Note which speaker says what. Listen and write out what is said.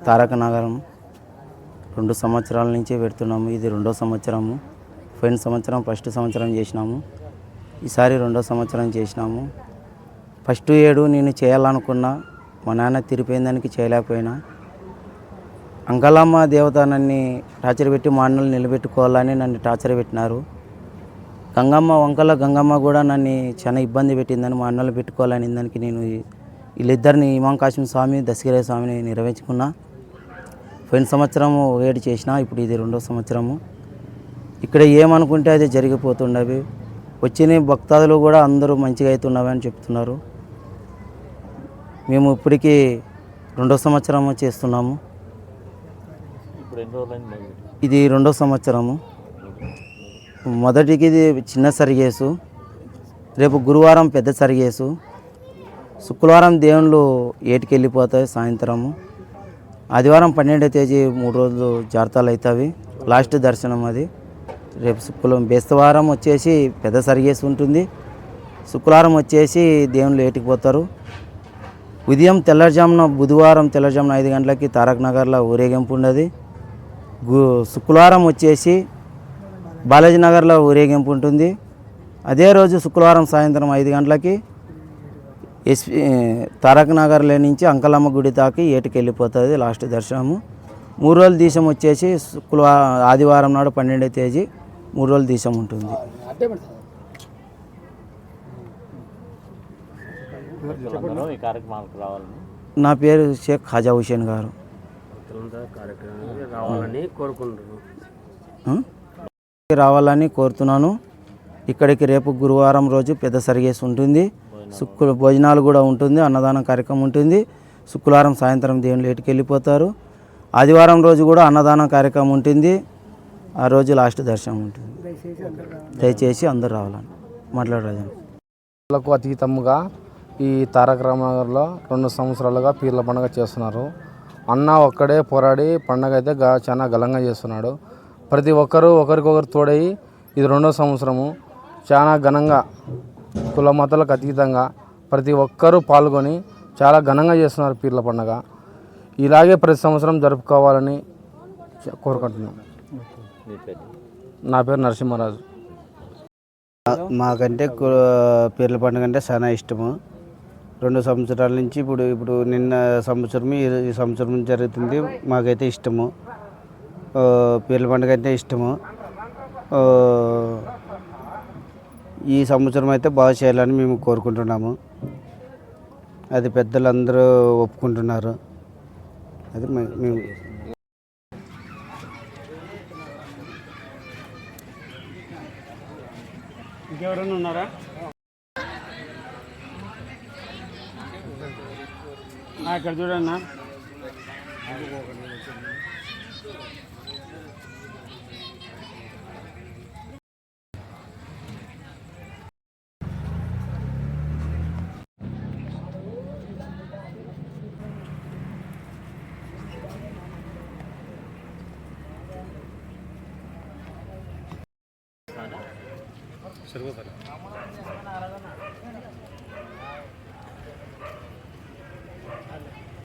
Speaker 1: తారక నగరం 2 సంవత్సరాల నుంచి పెడుతున్నాము. ఇది 2వ సంవత్సరము. పోయిన సంవత్సరం ఫస్ట్ సంవత్సరం చేసినాము, ఈసారి 2వ సంవత్సరం చేసినాము. ఫస్ట్ ఏడు నేను చేయాలనుకున్నా, మా నాన్న తిరిపోయిందానికి చేయలేకపోయినా. అంకలమ్మ దేవత నన్ను టార్చర్ పెట్టి మా అన్నలు నిలబెట్టుకోవాలని నన్ను టార్చర్ పెట్టినారు. గంగమ్మ కూడా నన్ను చాలా ఇబ్బంది పెట్టిందని మా అన్నలు పెట్టుకోవాలని దానికి నేను వీళ్ళిద్దరిని ఇమాం కాసిం స్వామి, దశగిరి స్వామిని నిర్వహించుకున్నా. పోయిన సంవత్సరము ఏడు చేసిన, ఇప్పుడు ఇది 2వ సంవత్సరము. ఇక్కడ ఏమనుకుంటే అది జరిగిపోతుండవి. వచ్చిన భక్తాదులు కూడా అందరూ మంచిగా అవుతున్నవి అని చెప్తున్నారు. మేము ఇప్పటికీ 2వ సంవత్సరము చేస్తున్నాము. ఇది 2వ సంవత్సరము. మొదటికి ఇది చిన్న సరిగేసు, రేపు గురువారం పెద్ద సరిగేసు, శుక్రవారం దేవుళ్ళు ఏటికి వెళ్ళిపోతాయి సాయంత్రము, ఆదివారం 12వ తేదీ 3 రోజులు జాతరలు అవుతాయి. లాస్ట్ దర్శనం అది. రేపు బేస్తవారం వచ్చేసి పెద్ద సరిగేసి ఉంటుంది, శుక్రవారం వచ్చేసి దేవుళ్ళు ఏటికి పోతారు. ఉదయం తెల్లజామున బుధవారం తెల్లజామున 5 గంటలకి తారక్ నగర్లో ఊరేగింపు ఉండదు. శుక్రవారం వచ్చేసి బాలాజీ నగర్లో ఊరేగింపు ఉంటుంది. అదే రోజు శుక్రవారం సాయంత్రం 5 గంటలకి తారక్ నగర్లో నుంచి అంకలమ్మ గుడి తాకి ఏటికి వెళ్ళిపోతుంది లాస్ట్ దర్శనము. 3 రోజుల దీక్షం వచ్చేసి ఆదివారం నాడు 12వ తేదీ 3 రోజుల దీక్షం ఉంటుంది. నా పేరు షేక్ ఖాజా హుసేన్ గారు. రావాలని కోరుతున్నాను. ఇక్కడికి రేపు గురువారం రోజు పెద్ద సరిగేసి ఉంటుంది, భోజనాలు కూడా ఉంటుంది, అన్నదానం కార్యక్రమం ఉంటుంది. శుక్రవారం సాయంత్రం దేవుళ్ళు ఏటికి వెళ్ళిపోతారు. ఆదివారం రోజు కూడా అన్నదానం కార్యక్రమం ఉంటుంది. ఆ రోజు లాస్ట్ దర్శనం ఉంటుంది. దయచేసి అందరూ రావాలని మాట్లాడరాజు.
Speaker 2: అతీతముగా ఈ తారక రామనగర్లో 2 సంవత్సరాలుగా పీర్ల పండుగ చేస్తున్నారు. అన్న ఒక్కడే పోరాడి పండుగ అయితే చాలా ఘనంగా చేస్తున్నాడు. ప్రతి ఒక్కరూ ఒకరికొకరు తోడయి ఇది 2వ సంవత్సరము చాలా ఘనంగా కుల మతాలకు అతీతంగా ప్రతి ఒక్కరూ పాల్గొని చాలా ఘనంగా చేస్తున్నారు పీర్ల పండుగ. ఇలాగే ప్రతి సంవత్సరం జరుపుకోవాలని కోరుకుంటున్నాను. నా పేరు నరసింహరాజు.
Speaker 1: మాకంటే పీర్ల పండుగ అంటే చాలా ఇష్టము. 2 సంవత్సరాల నుంచి ఇప్పుడు నిన్న సంవత్సరం ఈ సంవత్సరం జరుగుతుంది. మాకైతే ఇష్టము, పీర్ల పండుగ అంటే ఇష్టము. ఈ సంవత్సరం అయితే బాగా చేయాలని మేము కోరుకుంటున్నాము. అది పెద్దలందరూ ఒప్పుకుంటున్నారు. అది మేము
Speaker 3: ఇంకెవరైనా ఉన్నారా? ఇక్కడ చూడన్నా. సరిపోతారా?